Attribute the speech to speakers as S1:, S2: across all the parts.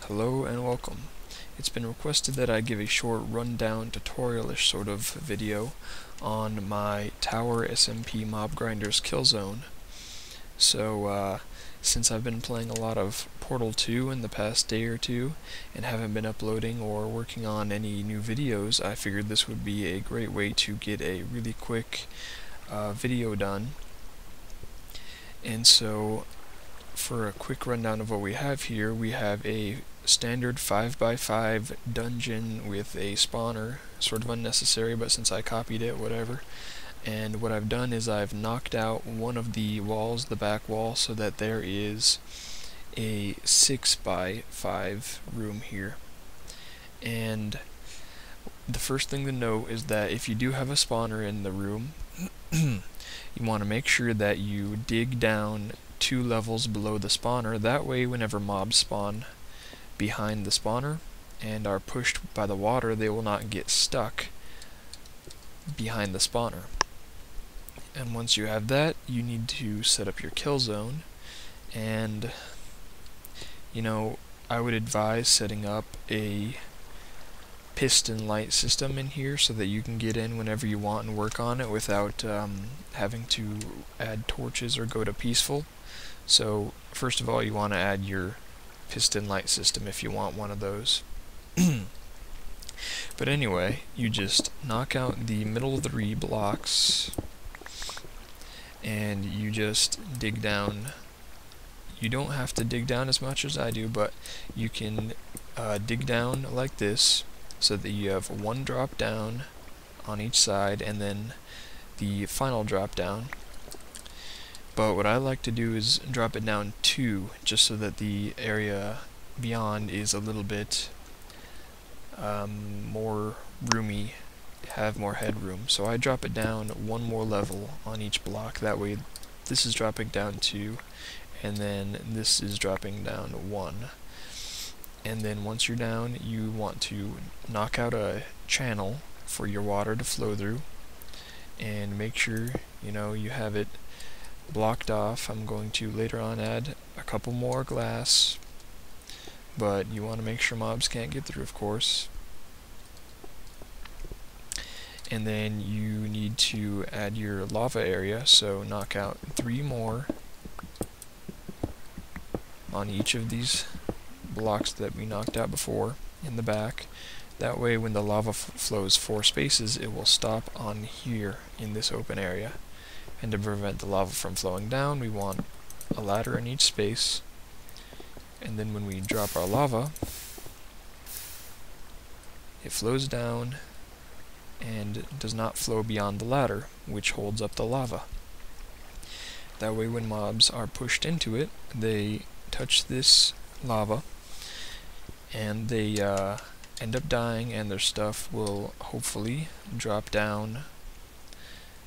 S1: Hello and welcome. It's been requested that I give a short rundown tutorial-ish sort of video on my Tower SMP Mob Grinders kill zone. So since I've been playing a lot of Portal 2 in the past day or two and haven't been uploading or working on any new videos, I figured this would be a great way to get a really quick video done. And so for a quick rundown of what we have here, we have a standard 5x5 dungeon with a spawner, sort of unnecessary, but since I copied it, whatever. And what I've done is I've knocked out one of the walls, the back wall, so that there is a 6x5 room here. And the first thing to note is that if you do have a spawner in the room, you want to make sure that you dig down 2 levels below the spawner. That way, whenever mobs spawn behind the spawner and are pushed by the water, they will not get stuck behind the spawner. And once you have that, you need to set up your kill zone. And I would advise setting up a piston light system in here so that you can get in whenever you want and work on it without having to add torches or go to peaceful. So first of all, you want to add your piston light system if you want one of those. But anyway, you just knock out the middle 3 blocks and you just dig down. You don't have to dig down as much as I do, but you can dig down like this so that you have 1 drop down on each side and then the final drop down. But what I like to do is drop it down 2, just so that the area beyond is a little bit more roomy, have more headroom. So I drop it down 1 more level on each block. That way this is dropping down 2, and then this is dropping down 1. And then once you're down, you want to knock out a channel for your water to flow through, and make sure you have it blocked off. I'm going to later on add a couple more glass, but you want to make sure mobs can't get through, of course. And then you need to add your lava area, so knock out 3 more on each of these blocks that we knocked out before in the back. That way when the lava flows 4 spaces, it will stop on here in this open area. And to prevent the lava from flowing down, we want a ladder in each space. And then when we drop our lava, it flows down and does not flow beyond the ladder, which holds up the lava. That way when mobs are pushed into it, they touch this lava and they end up dying, and their stuff will hopefully drop down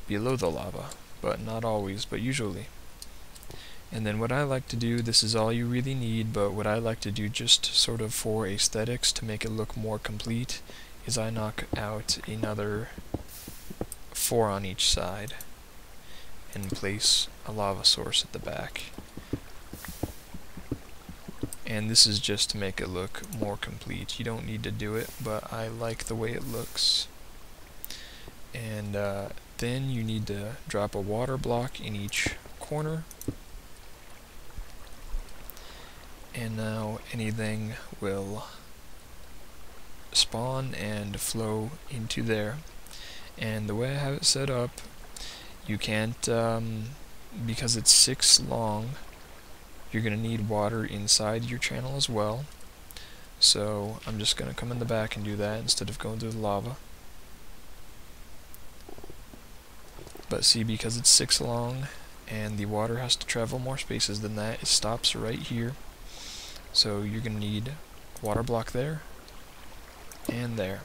S1: below the lava. But not always, but usually. And then what I like to do, this is all you really need, but what I like to do just sort of for aesthetics to make it look more complete, is I knock out another 4 on each side and place a lava source at the back. And this is just to make it look more complete. You don't need to do it, but I like the way it looks. And then you need to drop a water block in each corner. And now anything will spawn and flow into there. And the way I have it set up, you can't, because it's 6 long, you're going to need water inside your channel as well. So I'm just going to come in the back and do that instead of going through the lava. But see, because it's 6 long and the water has to travel more spaces than that, it stops right here. So you're going to need a water block there and there.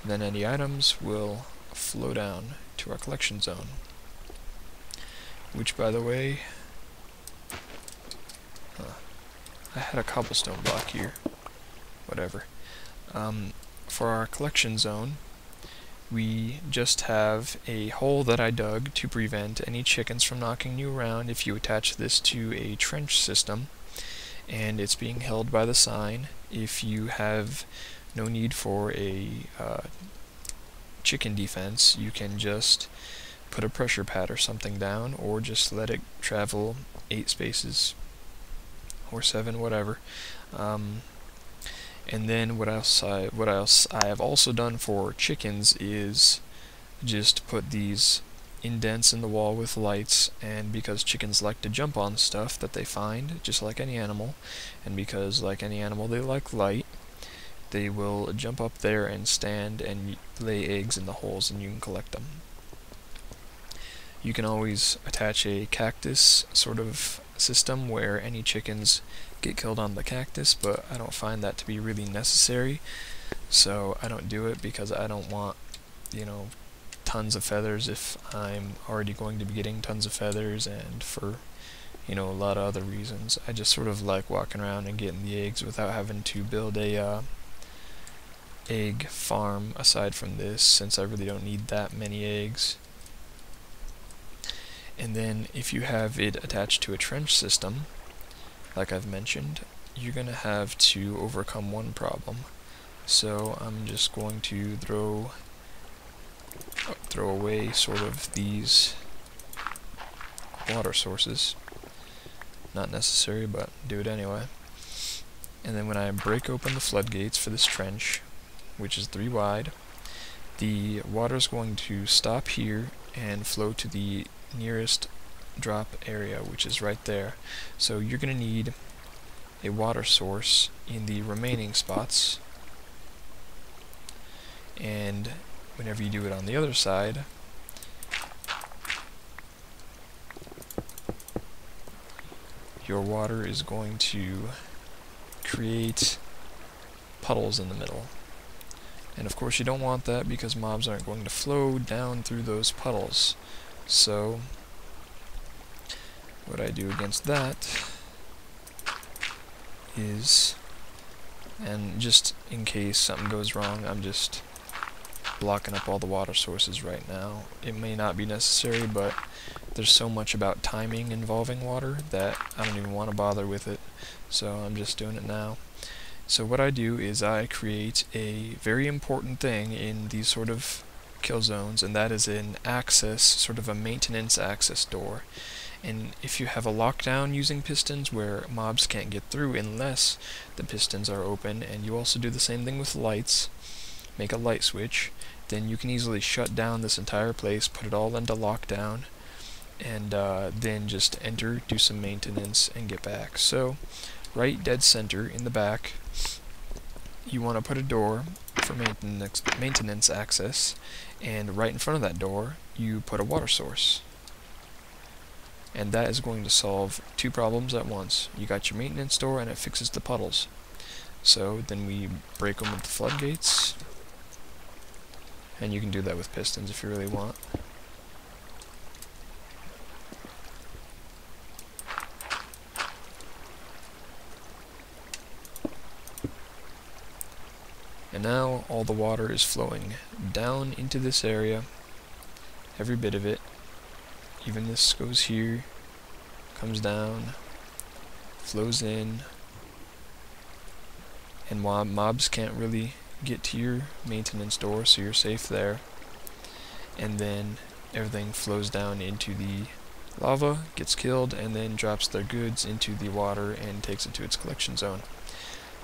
S1: Then any items will flow down to our collection zone. Which, by the way, I had a cobblestone block here. Whatever. For our collection zone, we just have a hole that I dug to prevent any chickens from knocking you around if you attach this to a trench system. and it's being held by the sign. If you have no need for a chicken defense, you can just put a pressure pad or something down, or just let it travel 8 spaces or 7, whatever. And then what else I have also done for chickens is just put these indents in the wall with lights, and because chickens like to jump on stuff that they find, just like any animal, and because like any animal they like light, they will jump up there and stand and lay eggs in the holes, and you can collect them. You can always attach a cactus sort of system where any chickens get killed on the cactus, but I don't find that to be really necessary, so I don't do it because I don't want, tons of feathers if I'm already going to be getting tons of feathers, and for, a lot of other reasons. I just sort of like walking around and getting the eggs without having to build a egg farm aside from this, since I really don't need that many eggs. And then if you have it attached to a trench system, like I've mentioned, you're going to have to overcome one problem. So I'm just going to throw away sort of these water sources. Not necessary, but do it anyway. And then when I break open the floodgates for this trench, which is 3 wide, the water is going to stop here and flow to the nearest drop area, which is right there. So you're going to need a water source in the remaining spots, and whenever you do it on the other side, your water is going to create puddles in the middle. And of course you don't want that, because mobs aren't going to flow down through those puddles. So what I do against that is, and just in case something goes wrong, I'm just blocking up all the water sources right now. It may not be necessary, but there's so much about timing involving water that I don't even want to bother with it, so I'm just doing it now. So what I do is I create a very important thing in these sort of kill zones, and that is an access, sort of a maintenance access door. And if you have a lockdown using pistons where mobs can't get through unless the pistons are open, and you also do the same thing with lights, make a light switch, then you can easily shut down this entire place, put it all into lockdown, and then just enter, do some maintenance, and get back. So right dead center in the back, you want to put a door for maintenance access, and right in front of that door you put a water source. And that is going to solve 2 problems at once. You got your maintenance door, and it fixes the puddles. So then we break them with the floodgates, and you can do that with pistons if you really want. And now all the water is flowing down into this area, every bit of it. Even this goes here, comes down, flows in, and mobs can't really get to your maintenance door, so you're safe there. And then everything flows down into the lava, gets killed, and then drops their goods into the water and takes it to its collection zone.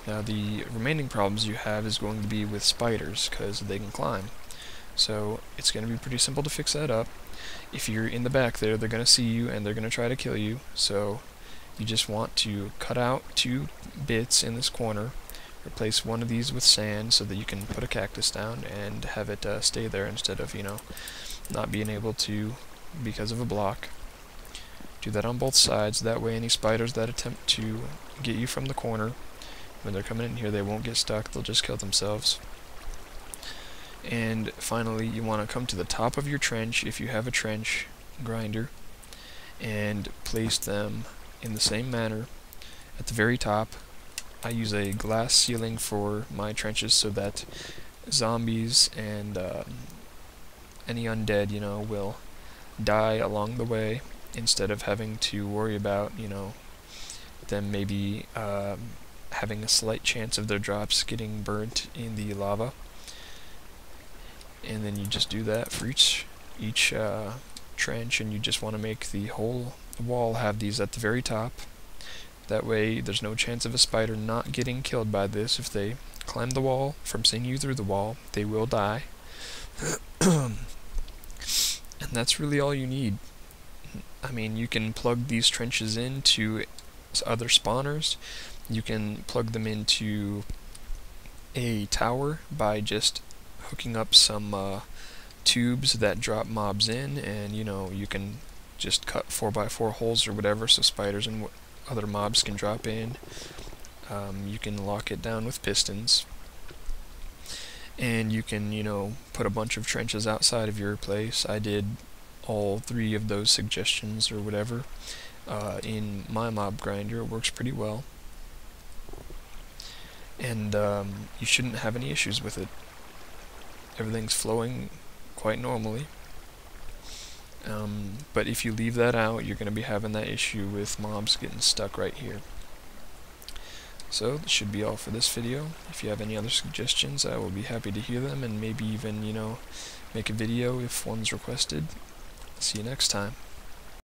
S1: Now the remaining problems you have is going to be with spiders, because they can climb. So it's going to be pretty simple to fix that up. If you're in the back there, they're going to see you and they're going to try to kill you. So you just want to cut out 2 bits in this corner, replace one of these with sand so that you can put a cactus down and have it stay there instead of, not being able to because of a block. Do that on both sides, that way any spiders that attempt to get you from the corner, when they're coming in here, they won't get stuck, they'll just kill themselves. And finally, you want to come to the top of your trench, if you have a trench grinder, and place them in the same manner at the very top. I use a glass ceiling for my trenches so that zombies and any undead, will die along the way, instead of having to worry about, them maybe having a slight chance of their drops getting burnt in the lava. And then you just do that for each trench, and you just want to make the whole wall have these at the very top. That way there's no chance of a spider not getting killed by this. If they climb the wall from seeing you through the wall, they will die. And that's really all you need. I mean, you can plug these trenches into other spawners. You can plug them into a tower by just hooking up some tubes that drop mobs in, and you can just cut 4x4 holes or whatever so spiders and other mobs can drop in. You can lock it down with pistons, and you can put a bunch of trenches outside of your place. I did all 3 of those suggestions or whatever in my mob grinder. It works pretty well, and you shouldn't have any issues with it. Everything's flowing quite normally. But if you leave that out, you're going to be having that issue with mobs getting stuck right here. So that should be all for this video. If you have any other suggestions, I will be happy to hear them, and maybe even make a video if one's requested. See you next time.